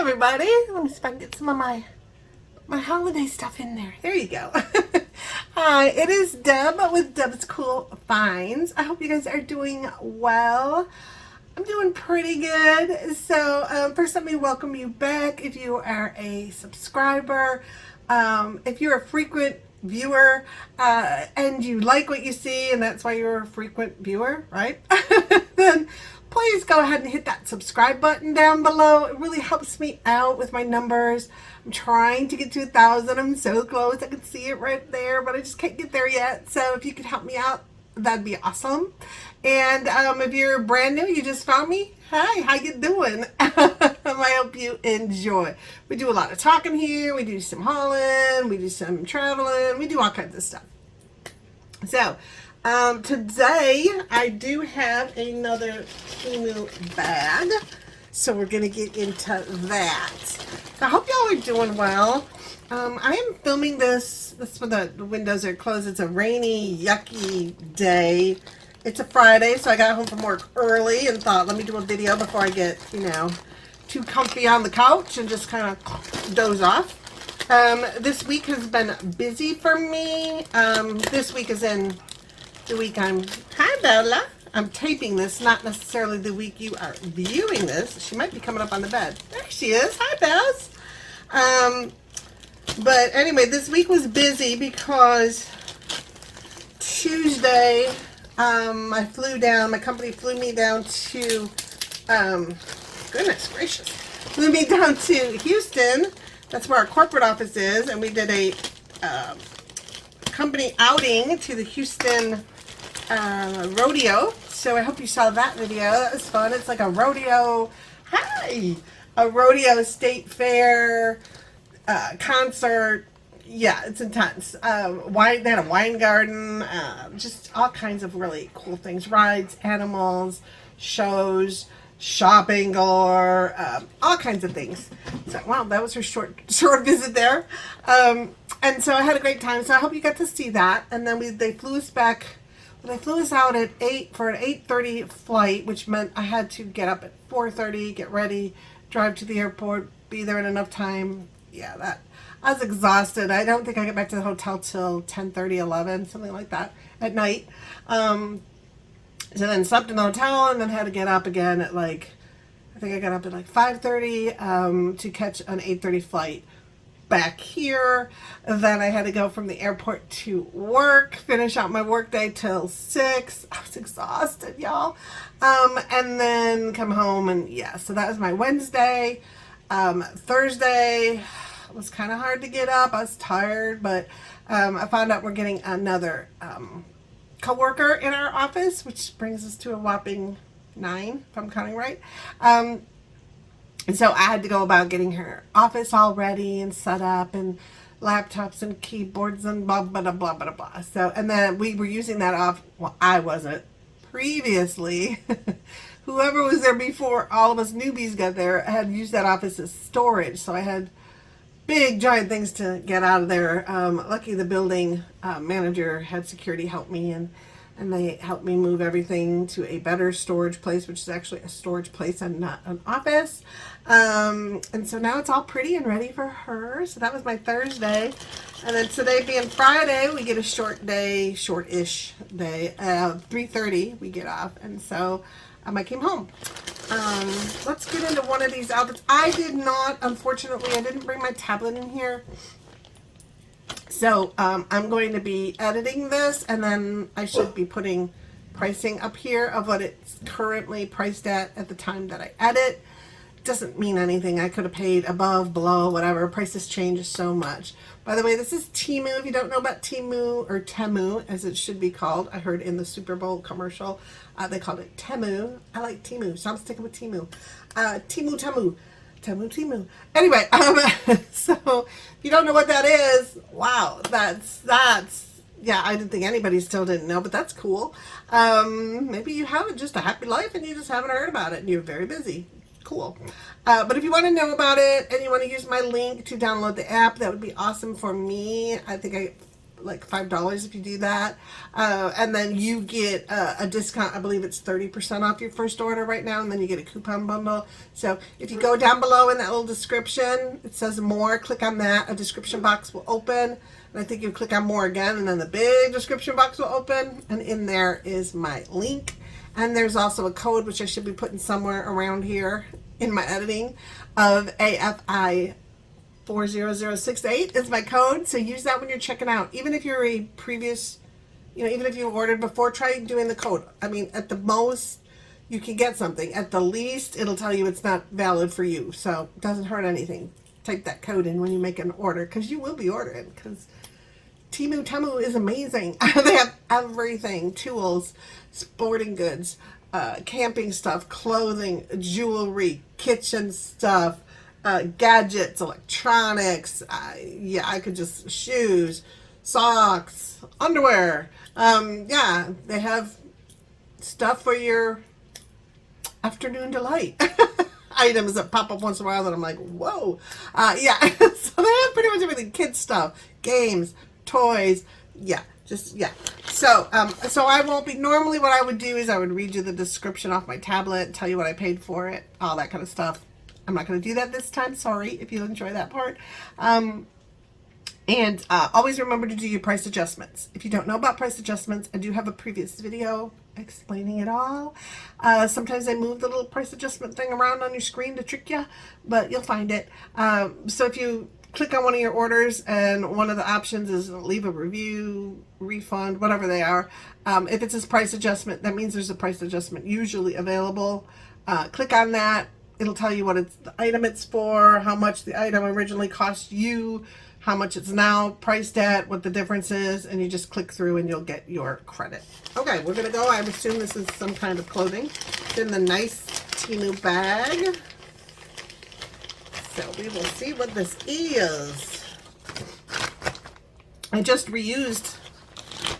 everybody. Let me see if I can get some of my holiday stuff in there. There you go. Hi, it is Deb with Deb's Cool Finds. I hope you guys are doing well. I'm doing pretty good. So first let me welcome you back if you are a subscriber. If you're a frequent viewer and you like what you see and that's why you're a frequent viewer, right? Then please go ahead and hit that subscribe button down below. It really helps me out with my numbers. I'm trying to get to 1,000. I'm so close. I can see it right there, but I just can't get there yet. So if you could help me out, that'd be awesome. And if you're brand new, you just found me, hi, how you doing? I hope you enjoy. We do a lot of talking here. We do some hauling. We do some traveling. We do all kinds of stuff. So today I do have another Temu bag. So we're going to get into that. So I hope y'all are doing well. I am filming this when the windows are closed. It's a rainy, yucky day. It's a Friday, so I got home from work early and thought, let me do a video before I get, too comfy on the couch and just kind of doze off. This week has been busy for me. This week is in the week hi Bella. I'm taping this, not necessarily the week you are viewing this. She might be coming up on the bed. There she is. Hi, Bells. But anyway, this week was busy because Tuesday, I flew down, my company flew me down to, goodness gracious, flew me down to Houston. That's where our corporate office is, and we did a company outing to the Houston rodeo. So I hope you saw that video. That was fun. It's like a rodeo, a rodeo state fair concert. Yeah, it's intense. They had a wine garden, just all kinds of really cool things. Rides, animals, shows, shopping galore, all kinds of things. So, wow, that was her short visit there. And so I had a great time. So I hope you got to see that. And then they flew us back. They flew us out at 8 for an 8:30 flight, which meant I had to get up at 4:30, get ready, drive to the airport, be there in enough time. Yeah, I was exhausted. I don't think I got back to the hotel till 10:30, 11, something like that at night. So then slept in the hotel and then had to get up again at I think I got up at 5:30 to catch an 8:30 flight back here. Then I had to go from the airport to work, finish out my work day till 6. I was exhausted, y'all. And then come home and so that was my Wednesday. Thursday was kind of hard to get up. I was tired, but I found out we're getting another coworker in our office, which brings us to a whopping 9, if I'm counting right. And so I had to go about getting her office all ready and set up and laptops and keyboards and blah, blah, blah, blah, blah, blah. So, and then we were using that off, well, I wasn't previously. Whoever was there before all of us newbies got there had used that office as storage. So I had big giant things to get out of there. Lucky the building manager had security help me and they helped me move everything to a better storage place, which is actually a storage place and not an office. And so now it's all pretty and ready for her. So that was my Thursday. And then today being Friday, we get a short-ish day. 3:30 we get off. And so I came home. Let's get into one of these outfits. Unfortunately, I didn't bring my tablet in here. So I'm going to be editing this, and then I should be putting pricing up here of what it's currently priced at the time that I edit. Doesn't mean anything. I could have paid above, below, whatever. Prices change so much. By the way, this is Temu. If you don't know about Temu, or Temu as it should be called, I heard in the Super Bowl commercial they called it Temu. I like Temu, so I'm sticking with Temu. Temu. Anyway, so if you don't know what that is, wow, that's yeah, I didn't think anybody still didn't know, but that's cool. Maybe you have just a happy life and you just haven't heard about it and you're very busy. Cool. But if you want to know about it and you want to use my link to download the app, that would be awesome for me. I think I like $5 if you do that. And then you get a discount. I believe it's 30% off your first order right now, and then you get a coupon bundle. So if you go down below in that little description, it says more, click on that. A description box will open. And I think you click on more again, and then the big description box will open. And in there is my link. And there's also a code, which I should be putting somewhere around here in my editing, of AFI 40068 is my code. So use that when you're checking out. Even if you're a previous, even if you ordered before, try doing the code. I mean, at the most, you can get something. At the least, it'll tell you it's not valid for you. So it doesn't hurt anything. Type that code in when you make an order, because you will be ordering, because Temu is amazing. They have everything: tools, sporting goods, camping stuff, clothing, jewelry, kitchen stuff, gadgets, electronics. I could just shoes, socks, underwear. Yeah, they have stuff for your afternoon delight. Items that pop up once in a while that I'm like, whoa. Yeah, so they have pretty much everything. Kids stuff, games, toys. Yeah, so I won't be, normally what I would do is I would read you the description off my tablet, tell you what I paid for it, all that kind of stuff. I'm not going to do that this time. Sorry if you enjoy that part. And always remember to do your price adjustments. If you don't know about price adjustments, I do have a previous video explaining it all. Sometimes I move the little price adjustment thing around on your screen to trick you, but you'll find it. So if you click on one of your orders and one of the options is leave a review, refund, whatever they are, if it says price adjustment, that means there's a price adjustment usually available. Click on that. It'll tell you what the item it's for, how much the item originally cost you, how much it's now priced at, what the difference is, and you just click through and you'll get your credit. Okay, we're gonna go. I assume this is some kind of clothing. It's in the nice Temu bag. So we will see what this is. I just reused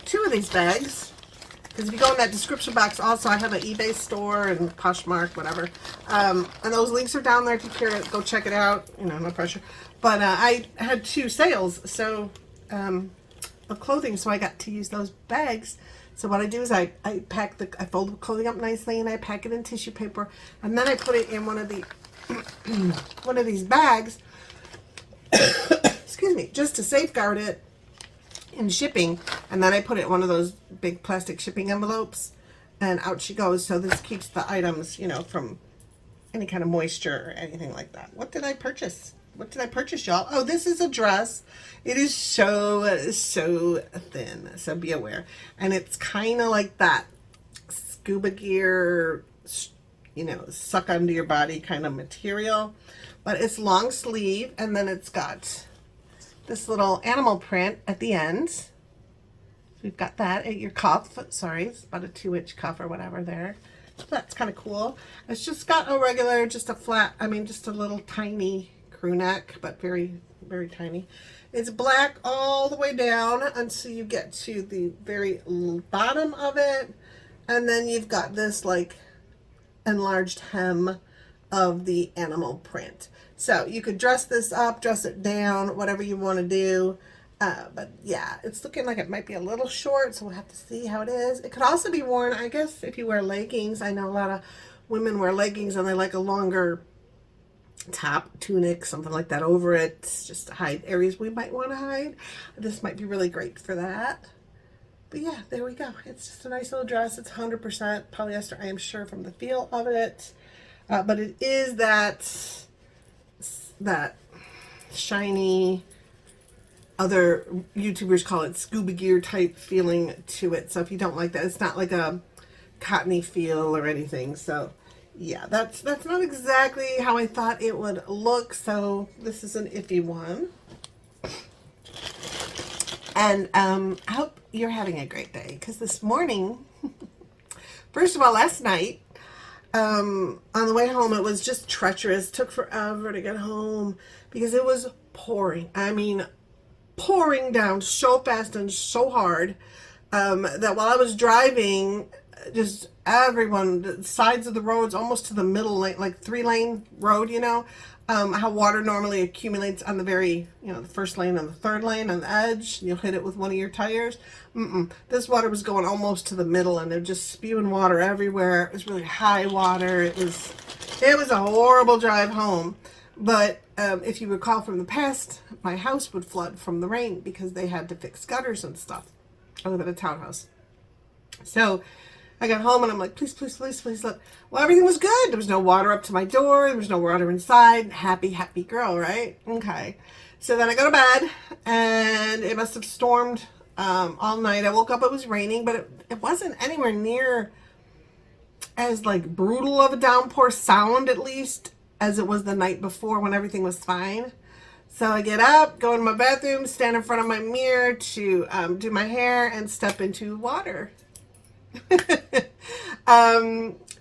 2 of these bags, because if you go in that description box, also I have an eBay store and Poshmark, whatever. And those links are down there if you care to go check it out. No pressure. But I had 2 sales, so of clothing, so I got to use those bags. So what I do is I fold the clothing up nicely and I pack it in tissue paper, and then I put it in one of these bags. Excuse me, just to safeguard it in shipping, and then I put it in one of those big plastic shipping envelopes, and out she goes. So this keeps the items, from any kind of moisture or anything like that. What did I purchase? Y'all? Oh, this is a dress. It is so thin, so be aware. And it's kind of like that scuba gear, suck under your body kind of material, but it's long sleeve, and then it's got this little animal print at the end. So we've got that at your cuff. Sorry, it's about a 2-inch cuff or whatever there. So that's kind of cool. It's just got a regular, just a little tiny crew neck, but very, very tiny. It's black all the way down until you get to the very bottom of it, and then you've got this like enlarged hem of the animal print. So you could dress this up, dress it down, whatever you want to do. But yeah, it's looking like it might be a little short, so we'll have to see how it is. It could also be worn, I guess, if you wear leggings. I know a lot of women wear leggings and they like a longer top, tunic, something like that over it, just to hide areas we might want to hide. This might be really great for that. But yeah, there we go. It's just a nice little dress. It's 100% polyester, I am sure, from the feel of it. But it is that shiny, other YouTubers call it scuba gear type feeling to it. So if you don't like that, it's not like a cottony feel or anything. So yeah, that's not exactly how I thought it would look. So this is an iffy one. And I hope you're having a great day, because this morning, first of all, last night, on the way home, it was just treacherous. It took forever to get home because it was pouring. I mean, pouring down so fast and so hard that while I was driving, everyone, the sides of the roads, almost to the middle lane, like 3-lane road, you know, how water normally accumulates on the very, you know, the first lane and the third lane on the edge. You'll hit it with one of your tires. This water was going almost to the middle, and they're just spewing water everywhere. It was really high water. It was a horrible drive home. But if you recall from the past, my house would flood from the rain because they had to fix gutters and stuff. I live in a townhouse. So I got home and I'm like, please, please, please, please let. Well, everything was good. There was no water up to my door. There was no water inside. Happy, happy girl, right? Okay. So then I go to bed, and it must have stormed all night. I woke up, it was raining, but it wasn't anywhere near as like brutal of a downpour sound, at least, as it was the night before when everything was fine. So I get up, go in my bathroom, stand in front of my mirror to do my hair, and step into water.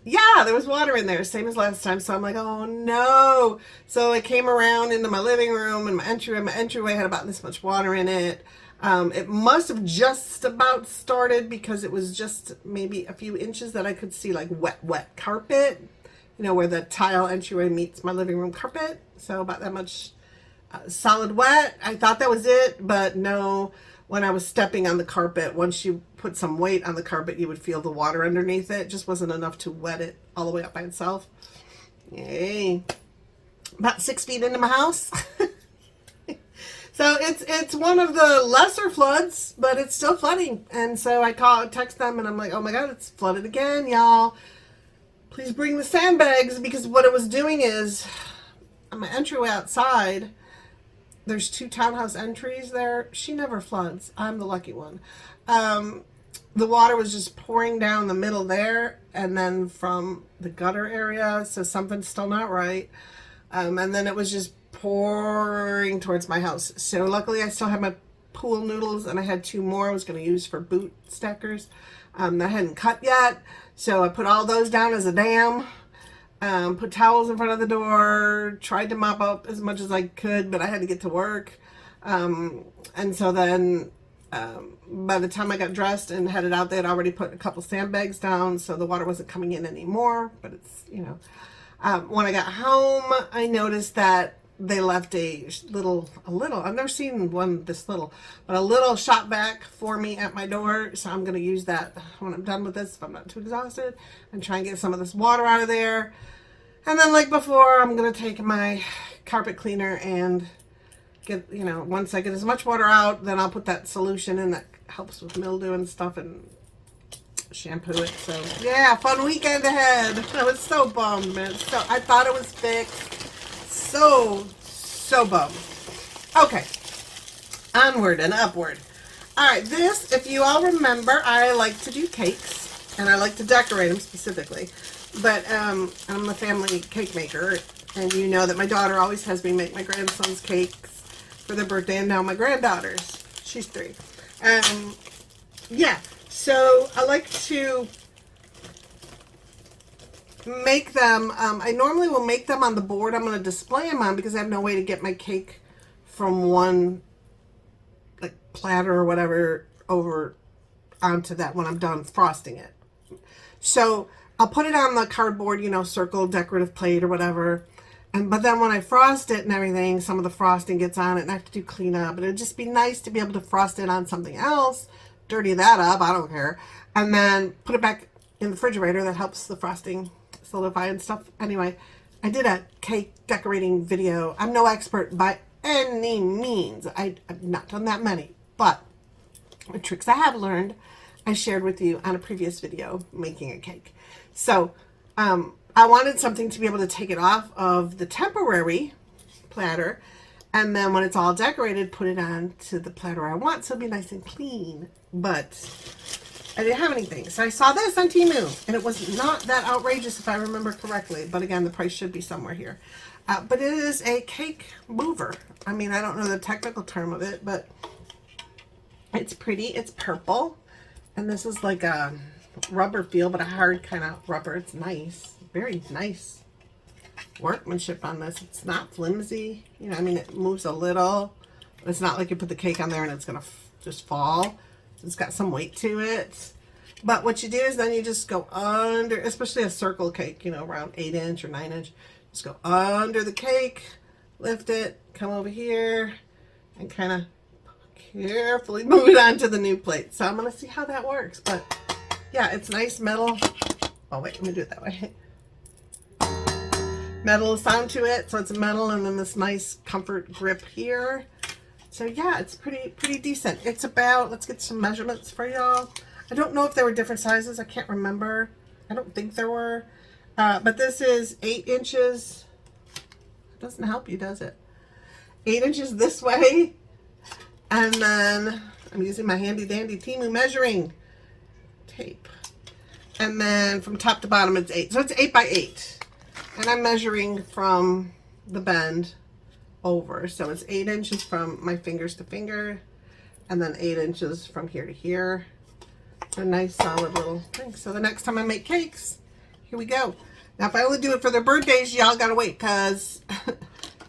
Yeah, there was water in there, same as last time. So I'm like, oh no. So I came around into my living room, and my entryway had about this much water in it. It must have just about started because it was just maybe a few inches that I could see, like wet carpet, you know, where the tile entryway meets my living room carpet. So about that much solid wet. I thought that was it, but no. When I was stepping on the carpet, once you put some weight on the carpet, you would feel the water underneath it. It just wasn't enough to wet it all the way up by itself. Yay. About 6 feet into my house. So it's one of the lesser floods, but it's still flooding. And so I text them, and I'm like, oh my God, it's flooded again, y'all. Please bring the sandbags, because what it was doing is, on my entryway outside, there's 2 townhouse entries there. She never floods. I'm the lucky one. The water was just pouring down the middle there, and then from the gutter area, so something's still not right. And then it was just pouring towards my house. So luckily I still had my pool noodles, and I had 2 more I was going to use for boot stackers that I hadn't cut yet. So I put all those down as a dam. Put towels in front of the door, tried to mop up as much as I could, but I had to get to work. And so then by the time I got dressed and headed out, they had already put a couple sandbags down, so the water wasn't coming in anymore. But it's, you know, when I got home, I noticed that they left a little, I've never seen one this little, but a little shop vac for me at my door. So I'm going to use that when I'm done with this, if I'm not too exhausted, and try and get some of this water out of there. And then, like before, I'm going to take my carpet cleaner and get, you know, once I get as much water out, then I'll put that solution in that helps with mildew and stuff, and shampoo it. So yeah, fun weekend ahead. I was so bummed, man. So I thought it was fixed. So bummed. Okay, onward and upward. All right, this, if you all remember, I like to do cakes, and I like to decorate them specifically. But I'm a family cake maker, and you know that my daughter always has me make my grandson's cakes for their birthday, and now my granddaughter's. She's 3. Yeah, so I like to make them. I normally will make them on the board I'm going to display them on, because I have no way to get my cake from one like platter or whatever over onto that when I'm done frosting it. So I'll put it on the cardboard, you know, circle, decorative plate or whatever. But then when I frost it and everything, some of the frosting gets on it, and I have to do cleanup. And it'd just be nice to be able to frost it on something else, dirty that up, I don't care, and then put it back in the refrigerator. That helps the frosting solidify and stuff. Anyway, I did a cake decorating video. I'm no expert by any means. I've not done that many, but the tricks I have learned, I shared with you on a previous video, making a cake. So I wanted something to be able to take it off of the temporary platter, and then when it's all decorated, put it on to the platter I want, so it'll be nice and clean. But I didn't have anything, so I saw this on Temu, and it was not that outrageous if I remember correctly, but again, the price should be somewhere here. But it is a cake mover. I mean, I don't know the technical term of it, but it's pretty. It's purple, and this is like a rubber feel, but a hard kind of rubber. It's nice, very nice workmanship on this. It's not flimsy, you know. I mean, it moves a little, but it's not like you put the cake on there and it's gonna just fall. It's got some weight to it. But what you do is then you just go under, especially a circle cake, you know, around 8" or 9". Just go under the cake, lift it, come over here, and kind of carefully move it onto the new plate. So I'm going to see how that works. But yeah, it's nice metal. Oh, wait, let me do it that way. Metal sound to it, so it's metal, and then this nice comfort grip here. So yeah, it's pretty decent. It's about, let's get some measurements for y'all. I don't know if there were different sizes. I can't remember. I don't think there were. But this is 8 inches. It doesn't help you, does it? 8 inches this way. And then I'm using my handy dandy Temu measuring tape. And then from top to bottom it's 8. So it's 8 by 8. And I'm measuring from the bend over. So it's 8 inches from my fingers to finger. And then 8 inches from here to here. A nice solid little thing. So the next time I make cakes, here we go. Now if I only do it for their birthdays, y'all gotta wait, because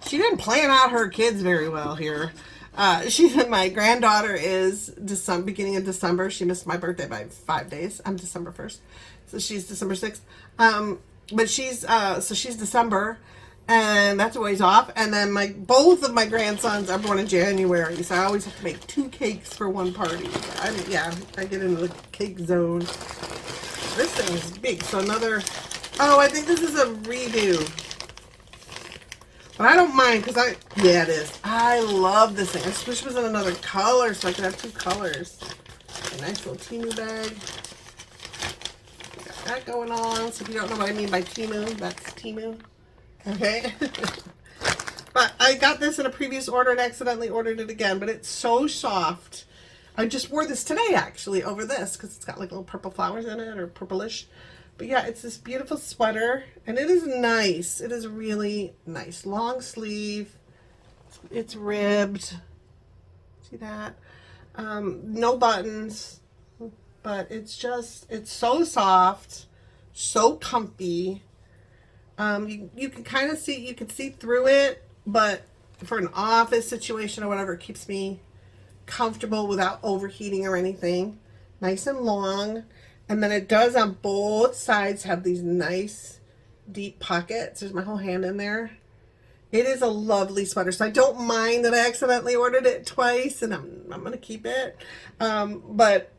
she didn't plan out her kids very well here. My granddaughter is beginning of December. She missed my birthday by 5 days. I'm December 1st. So she's December 6th. But she's December, and that's a ways off. And then both of my grandsons are born in January, so I always have to make 2 cakes for one party. I get into the cake zone. This thing is big, so another, I think this is a redo. But I don't mind, because yeah, it is. I love this thing. I just wish it was in another color, so I could have 2 colors. A nice little Temu bag. Got that going on. So if you don't know what I mean by Temu, that's Temu. Okay. But I got this in a previous order and accidentally ordered it again, but it's so soft. I just wore this today, actually, over this, because it's got like little purple flowers in it, or purplish. But yeah, it's this beautiful sweater, and it is nice. It is really nice. Long sleeve. It's ribbed. See that? No buttons, but it's so soft, so comfy. You can kind of see, you can see through it, but for an office situation or whatever, it keeps me comfortable without overheating or anything. Nice and long. And then it does on both sides have these nice deep pockets. There's my whole hand in there. It is a lovely sweater. So I don't mind that I accidentally ordered it twice, and I'm going to keep it. But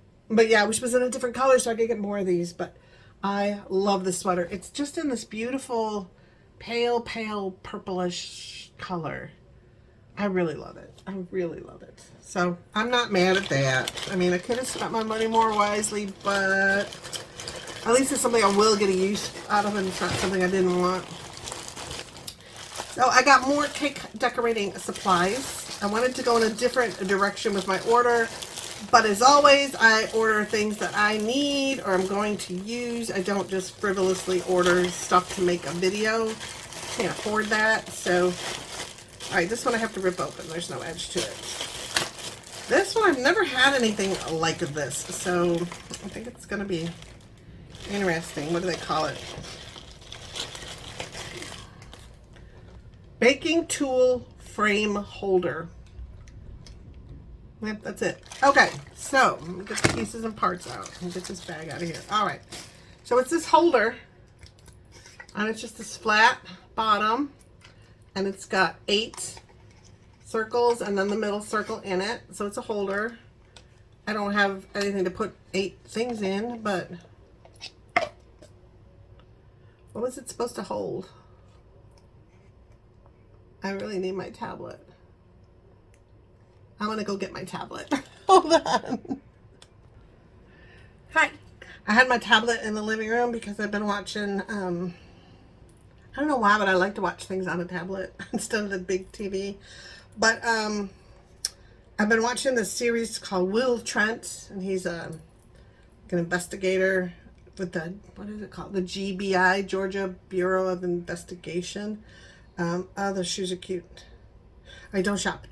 yeah, I wish it was in a different color so I could get more of these. But I love this sweater. It's just in this beautiful pale purplish color. I really love it. I really love it. So I'm not mad at that. I mean, I could have spent my money more wisely, but at least it's something I will get a use out of, and it's not something I didn't want. So I got more cake decorating supplies. I wanted to go in a different direction with my order, but as always, I order things that I need or I'm going to use. I don't just frivolously order stuff to make a video. Can't afford that. So, all right, this one I have to rip open. There's no edge to it. This one, I've never had anything like this, so I think it's going to be interesting. What do they call it? Baking tool frame holder. Yep, that's it. Okay, so let me get the pieces and parts out. Let me get this bag out of here. All right, so it's this holder, and it's just this flat bottom, and it's got 8 circles and then the middle circle in it. So it's a holder. I don't have anything to put 8 things in, but what was it supposed to hold? I really need my tablet. I'm gonna go get my tablet. Hold on. Hi. I had my tablet in the living room because I've been watching, I don't know why, but I like to watch things on a tablet instead of the big TV. But I've been watching this series called Will Trent, and he's an investigator with the, what is it called? The GBI, Georgia Bureau of Investigation. Oh, those shoes are cute. All right, don't shop.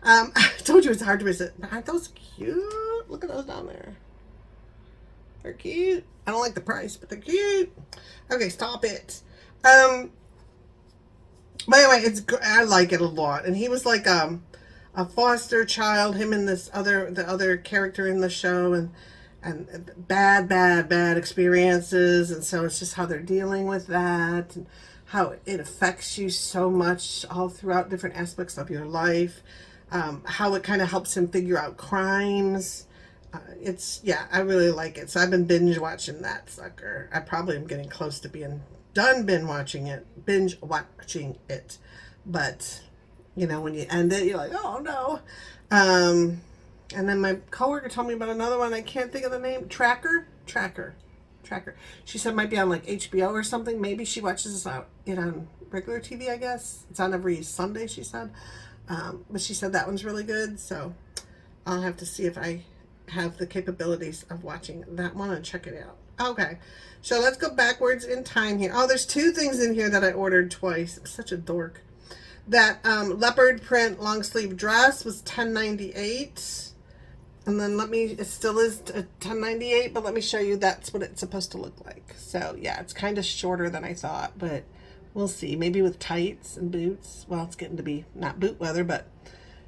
I told you it's hard to resist, but aren't those cute? Look at those down there. They're cute. I don't like the price, but they're cute. Okay, stop it. But anyway, I like it a lot. And he was like a foster child, him and the other character in the show, and and bad experiences, and so it's just how they're dealing with that, and how it affects you so much all throughout different aspects of your life, how it kind of helps him figure out crimes. Yeah, I really like it. So I've been binge watching that sucker. I probably am getting close to being done binge watching it. But, you know, when you end it, you're like, oh no. And then my coworker told me about another one. I can't think of the name. Tracker. She said it might be on like HBO or something. Maybe she watches it on regular TV, I guess. It's on every Sunday, she said. But she said that one's really good. So I'll have to see if I have the capabilities of watching that one and check it out. Okay, so let's go backwards in time here. Oh, there's two things in here that I ordered twice. I'm such a dork. That leopard print long sleeve dress was $10.98. And then it still is $10.98, but let me show you that's what it's supposed to look like. So yeah, it's kind of shorter than I thought, but we'll see. Maybe with tights and boots. Well, it's getting to be not boot weather, but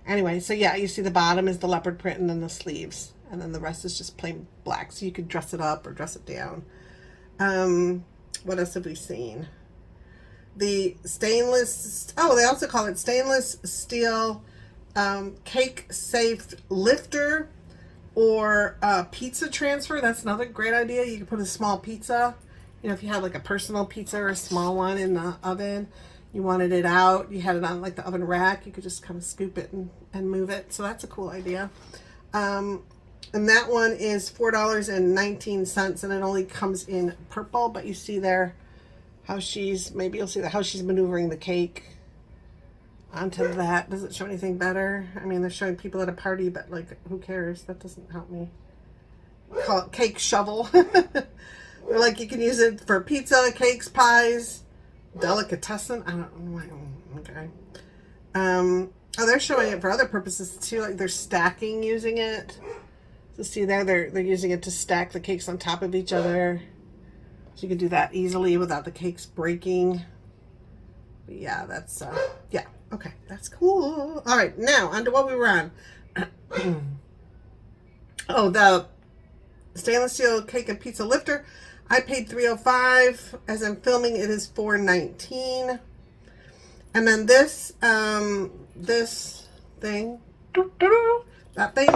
anyway. So yeah, you see the bottom is the leopard print and then the sleeves. And then the rest is just plain black. So you could dress it up or dress it down. What else have we seen? The stainless, they also call it stainless steel cake safe lifter or pizza transfer. That's another great idea. You can put a small pizza, you know, if you have like a personal pizza or a small one in the oven, you wanted it out, you had it on like the oven rack, you could just kind of scoop it and move it. So that's a cool idea. And that one is $4.19, and it only comes in purple, but you see there how maybe you'll see how she's maneuvering the cake onto that. Does it show anything better? I mean, they're showing people at a party, but like, who cares? That doesn't help me. Call it cake shovel. Or like you can use it for pizza, cakes, pies, delicatessen. I don't know. Okay. They're showing it for other purposes too. Like they're stacking using it. So see there, they're using it to stack the cakes on top of each other. So you can do that easily without the cakes breaking. But yeah, that's yeah. Okay, that's cool. All right, now on to what we were on. Oh, the stainless steel cake and pizza lifter. I paid $3.05. As I'm filming, it is $4.19. And then this thing, that thing,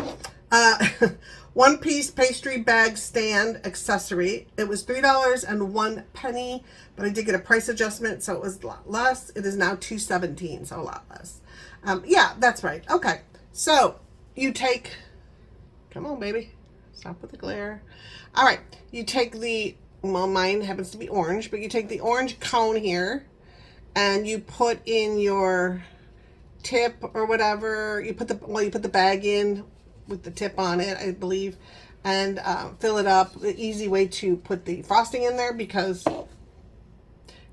one piece pastry bag stand accessory. It was $3.01, but I did get a price adjustment, so it was a lot less. It is now $2.17, so a lot less. Yeah, that's right. Okay, so you take, come on, baby, stop with the glare. All right, you take well, mine happens to be orange, but you take the orange cone here, and you put in your tip or whatever. You put the bag in with the tip on it, I believe, and fill it up. The easy way to put the frosting in there, because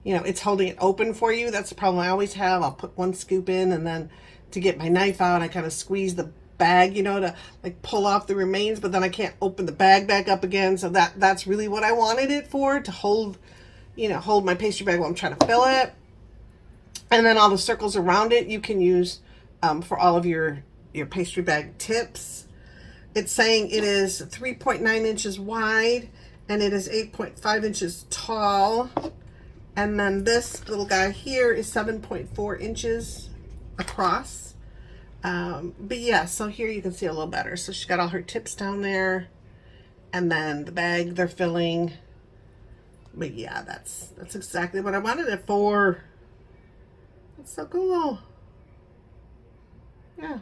you know it's holding it open for you. That's the problem I always have. I'll put one scoop in, and then to get my knife out, I kind of squeeze the bag, you know, to like pull off the remains, but then I can't open the bag back up again. So that's really what I wanted it for, to hold, you know, hold my pastry bag while I'm trying to fill it. And then all the circles around it you can use for all of your pastry bag tips. It's saying it is 3.9 inches wide and it is 8.5 inches tall. And then this little guy here is 7.4 inches across. But yeah, so here you can see a little better. So she's got all her tips down there, and then the bag they're filling. But yeah, that's exactly what I wanted it for. That's so cool. Yeah,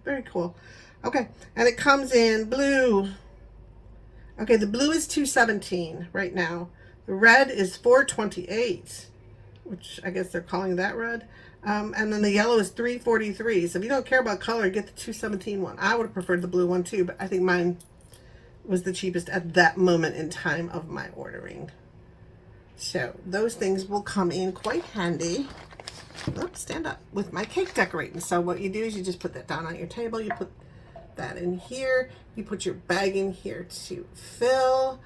very cool. Okay, and it comes in blue. Okay, the blue is $2.17 right now. The red is $4.28, which I guess they're calling that red. And then the yellow is $3.43. So if you don't care about color, get the $2.17 one. I would have preferred the blue one too, but I think mine was the cheapest at that moment in time of my ordering. So those things will come in quite handy. Oops, stand up, with my cake decorating. So what you do is you just put that down on your table. You put that in here. You put your bag in here to fill.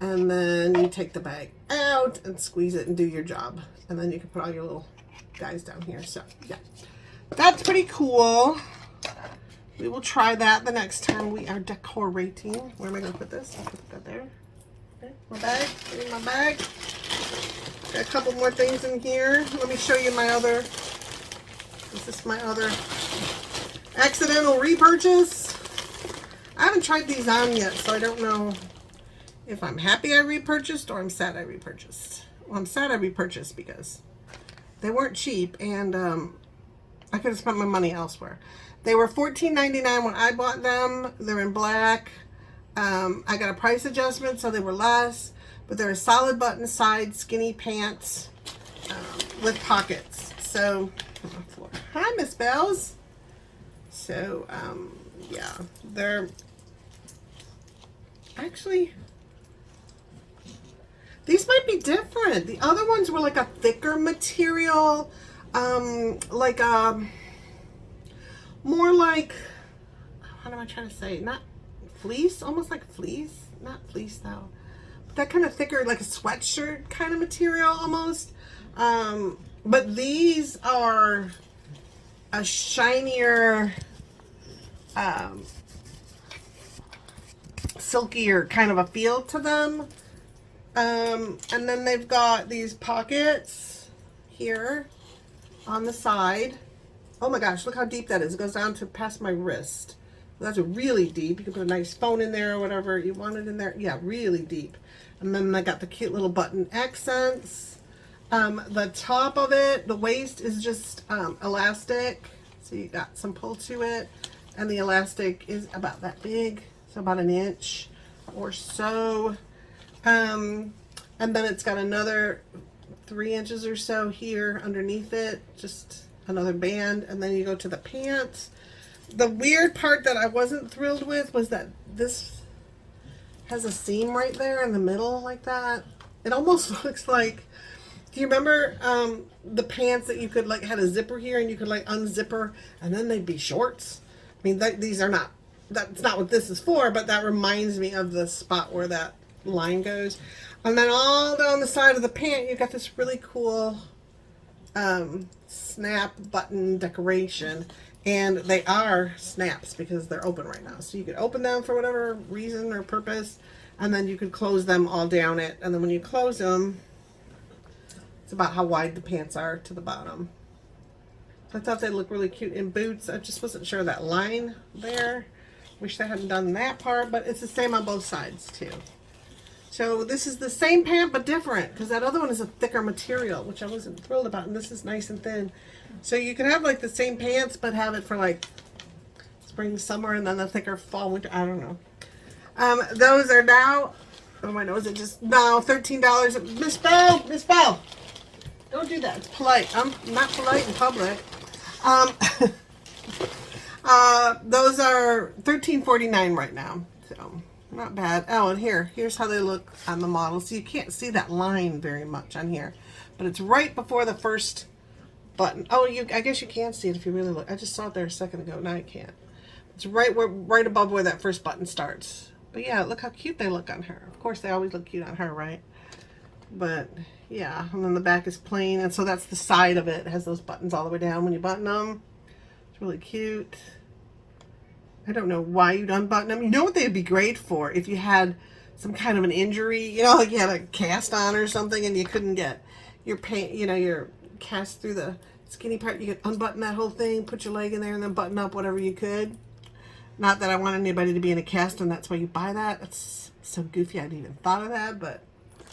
And then you take the bag out and squeeze it and do your job. And then you can put all your little guys down here. So yeah, that's pretty cool. we will try that the next time we are decorating. Where am I going to put this? I'll put that there. Okay, my bag. Give me my bag. Got a couple more things in here. Let me show you my other. This is my other accidental repurchase. I haven't tried these on yet, so I don't know if I'm happy I repurchased or I'm sad I repurchased. Well, I'm sad I repurchased because they weren't cheap, and I could have spent my money elsewhere. They were $14.99 when I bought them. They're in black. I got a price adjustment, so they were less. But they're a solid button side skinny pants with pockets. So, hi, Miss Bells. So, yeah, they're actually, these might be different. The other ones were like a thicker material, like more like, how am I trying to say? Not fleece, almost like fleece. Not fleece though. But that kind of thicker, like a sweatshirt kind of material almost. But these are a shinier, silkier kind of a feel to them. And then they've got these pockets here on the side. Oh my gosh, look how deep that is. It goes down to past my wrist. That's really deep. You can put a nice phone in there or whatever you want it in there. Yeah, really deep. And then I got the cute little button accents. The top of it, the waist is just elastic. So you got some pull to it. And the elastic is about that big. So about an inch or so. And then it's got another 3 inches or so here underneath it. Just another band. And then you go to the pants. The weird part that I wasn't thrilled with was that this has a seam right there in the middle like that. It almost looks like, do you remember the pants that you could like had a zipper here and you could like unzipper and then they'd be shorts? I mean, these are not, that's not what this is for, but that reminds me of the spot where that line goes. And then all down the side of the pant, you got this really cool snap button decoration. And they are snaps because they're open right now. So you could open them for whatever reason or purpose. And then you could close them all down it. And then when you close them, it's about how wide the pants are to the bottom. I thought they looked really cute in boots. I just wasn't sure of that line there. Wish they hadn't done that part. But it's the same on both sides too. So this is the same pant but different. Because that other one is a thicker material, which I wasn't thrilled about. And this is nice and thin. So you can have like the same pants, but have it for like spring, summer, and then the thicker fall, winter. I don't know. Those are now, oh my nose, it just, now $13. Miss Bell, Miss Bell, don't do that. It's polite. I'm not polite in public. Those are $13.49 right now. So not bad. Oh, and here's how they look on the model. So you can't see that line very much on here, but it's right before the first button. Oh, I guess you can see it if you really look. I just saw it there a second ago. Now I can't. It's right above where that first button starts. But yeah, look how cute they look on her. Of course, they always look cute on her, right? But yeah, and then the back is plain, and so that's the side of it. It has those buttons all the way down when you button them. It's really cute. I don't know why you'd unbutton them. You know what they'd be great for? If you had some kind of an injury, you know, like you had a cast on or something, and you couldn't get your paint, you know, your cast through the skinny part. You could unbutton that whole thing, put your leg in there, and then button up whatever you could. Not that I want anybody to be in a cast and that's why you buy that. That's so goofy I hadn't even thought of that, but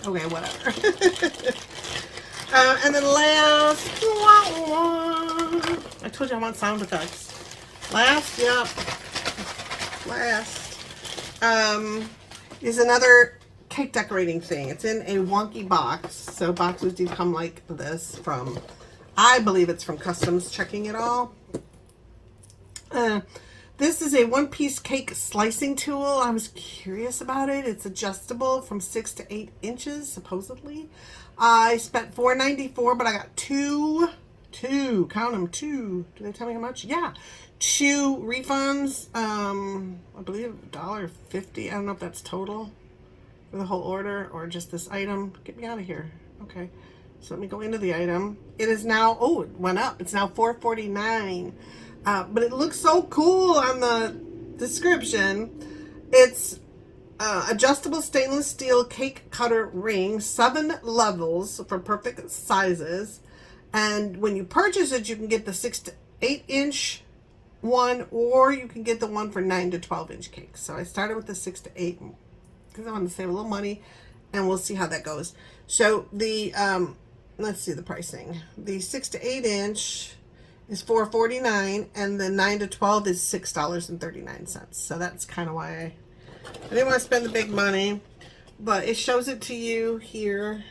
okay, whatever. And then last, I told you I want sound effects. Last is another cake decorating thing. It's in a wonky box. So boxes do come like this from, I believe it's from Customs Checking It All. This is a one-piece cake slicing tool. I was curious about it. It's adjustable from 6 to 8 inches, supposedly. I spent $4.94, but I got two, count them, two. Do they tell me how much? Yeah, 2 refunds. I believe $1.50. I don't know if that's total for the whole order or just this item. Get me out of here. Okay, so let me go into the item. It is now, oh, it went up. It's now $4.49. But it looks so cool on the description. It's adjustable stainless steel cake cutter ring, 7 levels for perfect sizes. And when you purchase it, you can get the 6 to 8 inch one, or you can get the one for 9 to 12 inch cakes. So I started with the 6 to 8 because I want to save a little money, and we'll see how that goes. So the let's see the pricing. The 6 to 8 inch is $4.49, and the 9 to 12 is $6.39. So that's kind of why I didn't want to spend the big money, but it shows it to you here.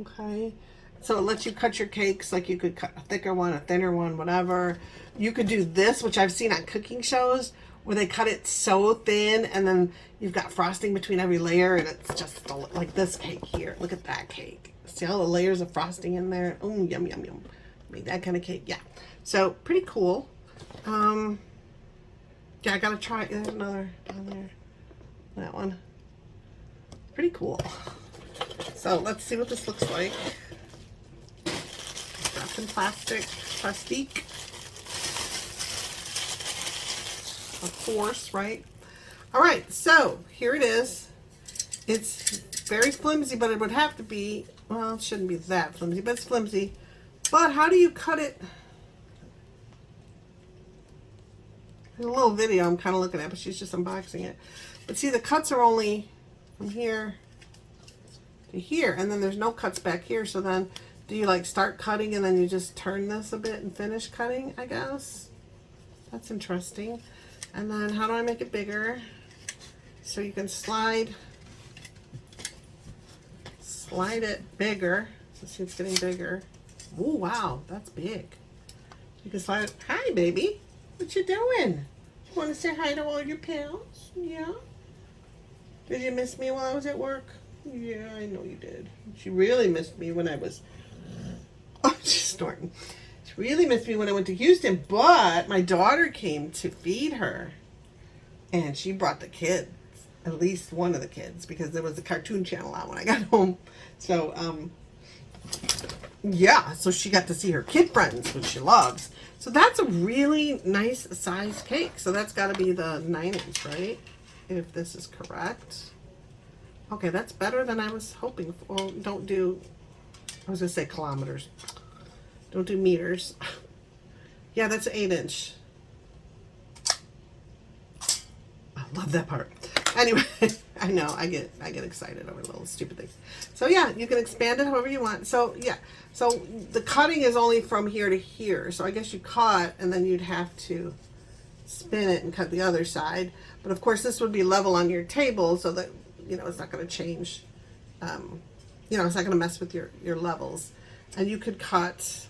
Okay, so it lets you cut your cakes. Like you could cut a thicker one, a thinner one, whatever. You could do this, which I've seen on cooking shows, where they cut it so thin, and then you've got frosting between every layer, and it's just like this cake here. Look at that cake. See all the layers of frosting in there? Oh, yum, yum, yum. Make that kind of cake. Yeah. So pretty cool. Yeah, I gotta try it. There's another down there. That one. Pretty cool. So let's see what this looks like. Wrapped in plastique. Of course, right? All right, so here it is. It's very flimsy, but it would have to be, well, it shouldn't be that flimsy, but it's flimsy. But how do you cut it? There's a little video I'm kind of looking at, but she's just unboxing it. But see, the cuts are only from here to here, and then there's no cuts back here. So then, do you like start cutting and then you just turn this a bit and finish cutting, I guess? That's interesting. And then how do I make it bigger? So you can slide it bigger. So see, it's getting bigger. Oh, wow, that's big. You can slide it. Hi, baby. What you doing? You want to say hi to all your pals? Yeah? Did you miss me while I was at work? Yeah, I know you did. She really missed me when I was... Oh, she's snorting. She really missed me when I went to Houston, but my daughter came to feed her. And she brought the kids. At least one of the kids, because there was a cartoon channel on when I got home. So, yeah, so she got to see her kid friends, which she loves. So that's a really nice size cake. So that's got to be the 9 inch, right? If this is correct. Okay, that's better than I was hoping for. Well, don't do, I was going to say kilometers. Don't do meters. Yeah, that's an 8 inch. I love that part. Anyway, I know, I get excited over little stupid things. So yeah, you can expand it however you want. So yeah, so the cutting is only from here to here. So I guess you cut and then you'd have to spin it and cut the other side. But of course this would be level on your table so that, you know, it's not going to change, you know, it's not going to mess with your levels. And you could cut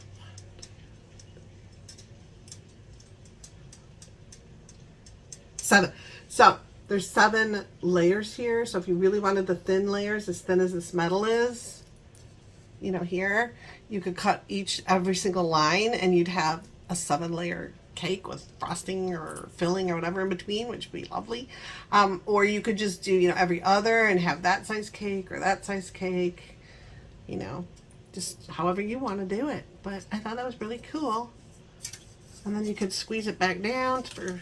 7. So there's 7 layers here. So if you really wanted the thin layers, as thin as this metal is, you know, here, you could cut every single line and you'd have a 7-layer cake with frosting or filling or whatever in between, which would be lovely. Or you could just do, you know, every other and have that size cake or that size cake, you know, just however you want to do it. But I thought that was really cool. And then you could squeeze it back down for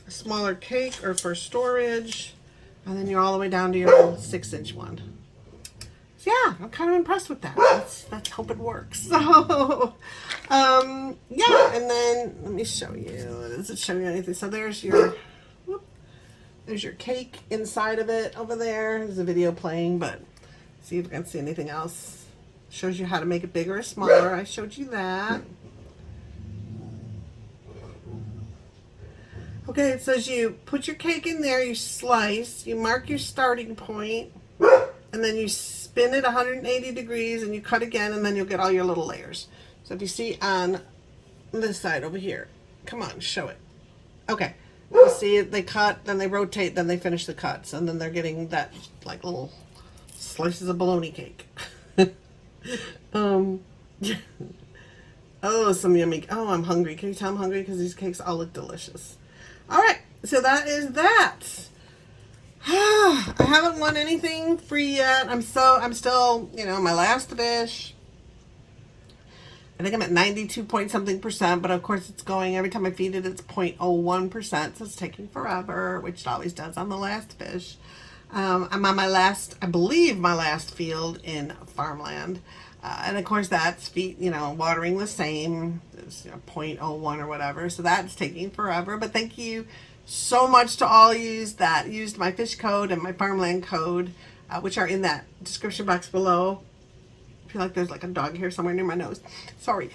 a smaller cake or for storage, and then you're all the way down to your 6 inch one. So yeah, I'm kind of impressed with that. Let's hope it works. So yeah, and then let me show you. Does it show you anything? So there's your cake inside of it over there. There's a video playing, but see if you can see anything else. Shows you how to make it bigger or smaller. I showed you that. Okay, it says you put your cake in there, you slice, you mark your starting point, and then you spin it 180 degrees and you cut again, and then you'll get all your little layers. So if you see on this side over here, come on, show it. Okay, you see it, they cut, then they rotate, then they finish the cuts, and then they're getting that like little slices of bologna cake. Oh, some yummy, oh, I'm hungry. Can you tell I'm hungry? Because these cakes all look delicious. All right, so that is that. I haven't won anything free yet. I'm still, you know, my last dish. I think I'm at 92 point something percent, but of course it's going, every time I feed it, it's 0.01%, so it's taking forever, which it always does on the last fish. I'm on my last, I believe my last field in Farmland. And of course that's watering the same, it's 0.01 or whatever, so that's taking forever. But thank you so much to all yous that used my fish code and my Farmland code, which are in that description box below. I feel like there's like a dog hair somewhere near my nose. Sorry,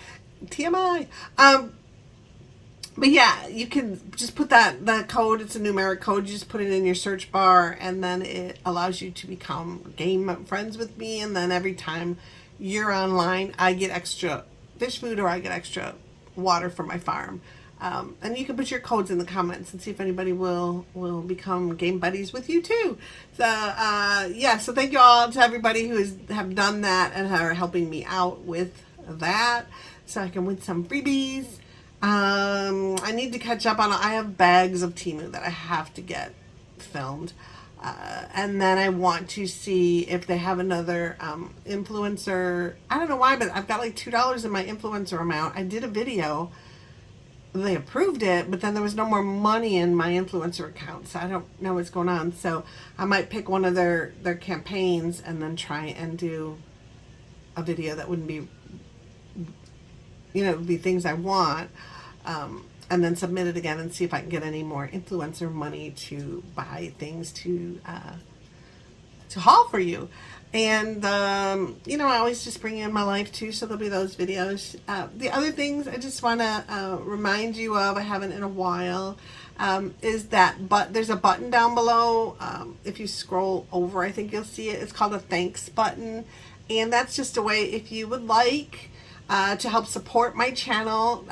TMI. But yeah, you can just put that code. It's a numeric code. You just put it in your search bar, and then it allows you to become game friends with me. And then every time you're online, I get extra fish food or I get extra water for my farm. And you can put your codes in the comments and see if anybody will become game buddies with you too. So yeah, so thank you all to everybody who have done that and are helping me out with that, so I can win some freebies. I need to catch up on, I have bags of Temu that I have to get filmed. And then I want to see if they have another influencer. I don't know why, but I've got like $2 in my influencer amount. I did a video, they approved it, but then there was no more money in my influencer account, so I don't know what's going on. So I might pick one of their campaigns and then try and do a video that wouldn't be, be things I want, and then submit it again and see if I can get any more influencer money to buy things to haul for you. And I always just bring in my life too, so there'll be those videos. The other things I just want to remind you of, I haven't in a while, is that there's a button down below. If you scroll over, I think you'll see it. It's called a thanks button, and that's just a way, if you would like to help support my channel.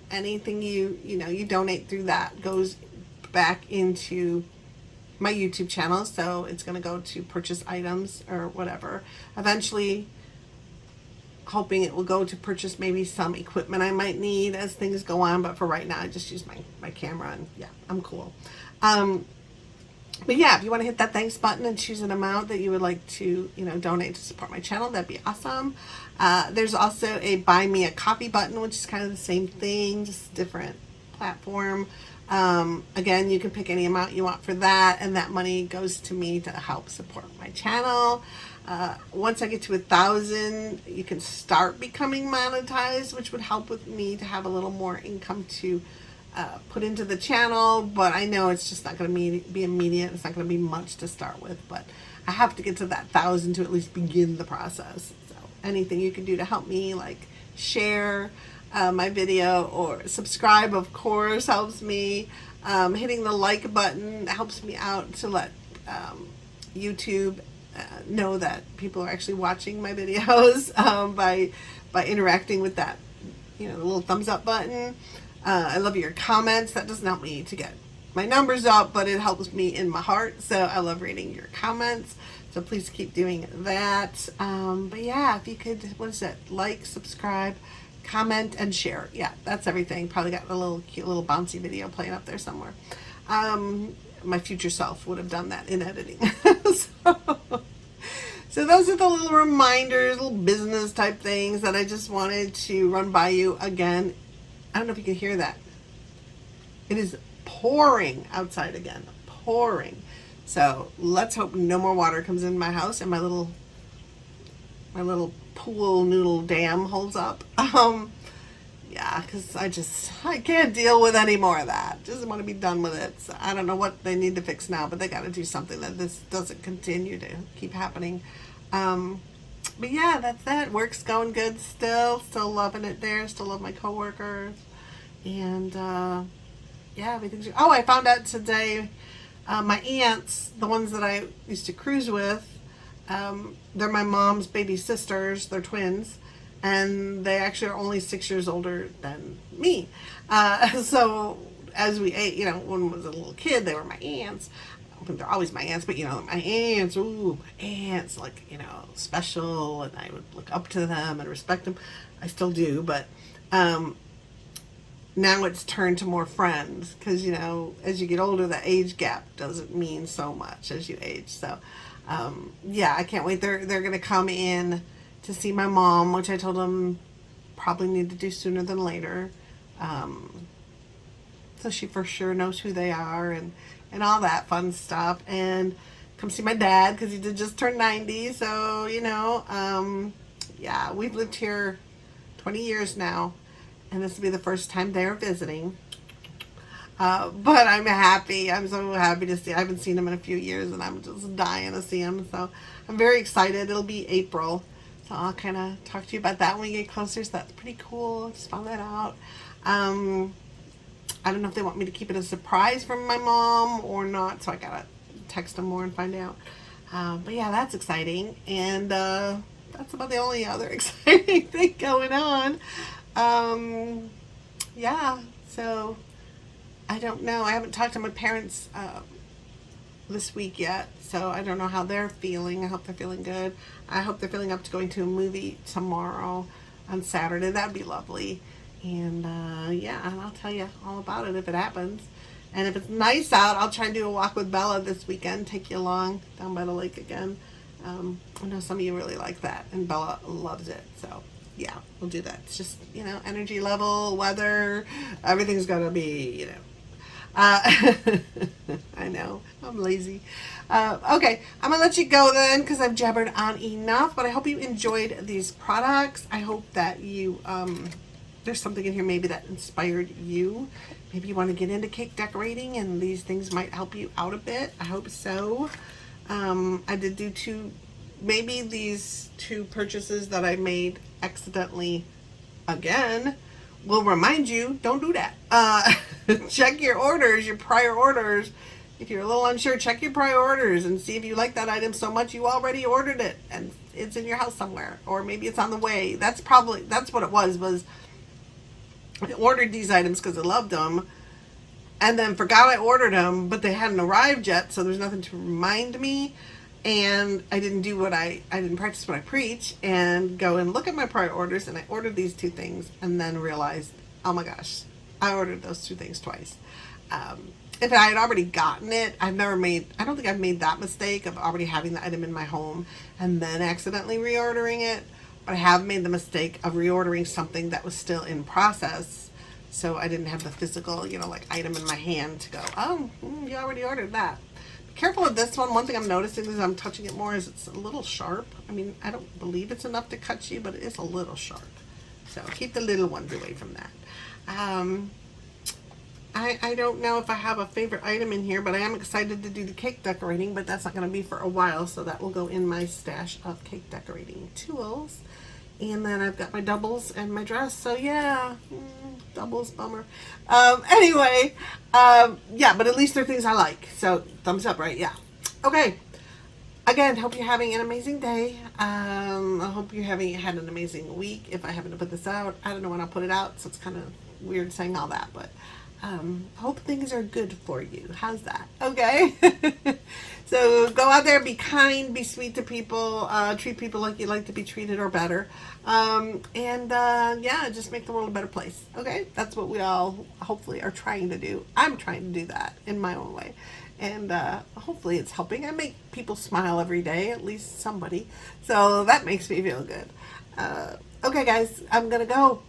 Anything you donate through that goes back into my YouTube channel, so it's going to go to purchase items or whatever. Eventually, hoping it will go to purchase maybe some equipment I might need as things go on, but for right now I just use my camera, and yeah, I'm cool. But yeah, if you want to hit that thanks button and choose an amount that you would like to donate to support my channel, that'd be awesome. There's also a buy me a coffee button, which is kind of the same thing, just different platform. Again, you can pick any amount you want for that, and that money goes to me to help support my channel. Once I get to 1,000, you can start becoming monetized, which would help with me to have a little more income to put into the channel. But I know it's just not going to be immediate. It's not going to be much to start with, but I have to get to that 1,000 to at least begin the process. So anything you can do to help me, like share my video or subscribe, of course, helps me. Hitting the like button helps me out to let YouTube know that people are actually watching my videos by interacting with that, the little thumbs up button. I love your comments. That doesn't help me to get my numbers up, but it helps me in my heart. So I love reading your comments. So please keep doing that. But yeah, if you could, what is it? Like, subscribe, comment, and share. Yeah, that's everything. Probably got a little cute little bouncy video playing up there somewhere. My future self would have done that in editing. So those are the little reminders, little business type things that I just wanted to run by you again. I don't know if you can hear that. It is pouring outside again, pouring. So let's hope no more water comes in my house and my little pool noodle dam holds up. Yeah, because I can't deal with any more of that. Just want to be done with it. So I don't know what they need to fix now, but they got to do something that this doesn't continue to keep happening. But yeah, that's it. Work's going good still loving it there. Still love my coworkers, and yeah, everything's. Oh, I found out today. My aunts, the ones that I used to cruise with, they're my mom's baby sisters. They're twins, and they actually are only 6 years older than me. So as we ate, when I was a little kid, they were my aunts. They're always my aunts, but my aunts, my aunts, like, special, and I would look up to them and respect them. I still do, but now it's turned to more friends, because as you get older, the age gap doesn't mean so much as you age. So yeah, I can't wait. They're gonna come in to see my mom, which I told them probably need to do sooner than later. So she for sure knows who they are and all that fun stuff. And come see my dad because he did just turn 90. So, you know, yeah, we've lived here 20 years now. And this will be the first time they're visiting. But I'm happy. I'm so happy to see. I haven't seen him in a few years, and I'm just dying to see him. So I'm very excited. It'll be April. So I'll kind of talk to you about that when we get closer. So that's pretty cool. Just found that out. I don't know if they want me to keep it a surprise from my mom or not. So I got to text them more and find out. But yeah, that's exciting. And that's about the only other exciting thing going on. Yeah, so I don't know. I haven't talked to my parents this week yet, so I don't know how they're feeling. I hope they're feeling good. I hope they're feeling up to going to a movie tomorrow on Saturday. That'd be lovely. And yeah, and I'll tell you all about it if it happens. And if it's nice out, I'll try and do a walk with Bella this weekend. Take you along down by the lake again. I know some of you really like that, and Bella loves it. So yeah, we'll do that. It's just, you know, energy level, weather, everything's gonna be, you know. I know, I'm lazy. Okay, I'm gonna let you go then because I've jabbered on enough, but I hope you enjoyed these products. I hope that you, there's something in here maybe that inspired you. Maybe you want to get into cake decorating and these things might help you out a bit. I hope so. I did do maybe these two purchases that I made accidentally again will remind you, don't do that. Check your orders, your prior orders. If you're a little unsure, check your prior orders and see if you like that item so much you already ordered it and it's in your house somewhere, or maybe it's on the way. That's what it was I ordered these items because I loved them and then forgot I ordered them, but they hadn't arrived yet, so there's nothing to remind me. And I didn't do I didn't practice what I preach and go and look at my prior orders, and I ordered these two things and then realized, oh my gosh, I ordered those two things twice. If I had already gotten it, I don't think I've made that mistake of already having the item in my home and then accidentally reordering it, but I have made the mistake of reordering something that was still in process. So I didn't have the physical, you know, like item in my hand to go, oh, you already ordered that. Careful with this one. One thing I'm noticing as I'm touching it more is it's a little sharp. I mean, I don't believe it's enough to cut you, but it is a little sharp. So keep the little ones away from that. I don't know if I have a favorite item in here, but I am excited to do the cake decorating, but that's not going to be for a while, so that will go in my stash of cake decorating tools. And then I've got my doubles and my dress, so yeah, doubles, bummer. Anyway, yeah, but at least they're things I like, so thumbs up, right? Yeah. Okay. Again, hope you're having an amazing day. I hope you're had an amazing week. If I happen to put this out, I don't know when I'll put it out, so it's kind of weird saying all that, but hope things are good for you. How's that? Okay. So go out there, be kind, be sweet to people, treat people like you like to be treated or better. Yeah, just make the world a better place. Okay? That's what we all hopefully are trying to do. I'm trying to do that in my own way. And hopefully it's helping. I make people smile every day, at least somebody. So that makes me feel good. Okay, guys, I'm going to go.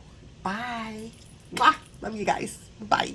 Bye. Mwah. Love you guys. Bye.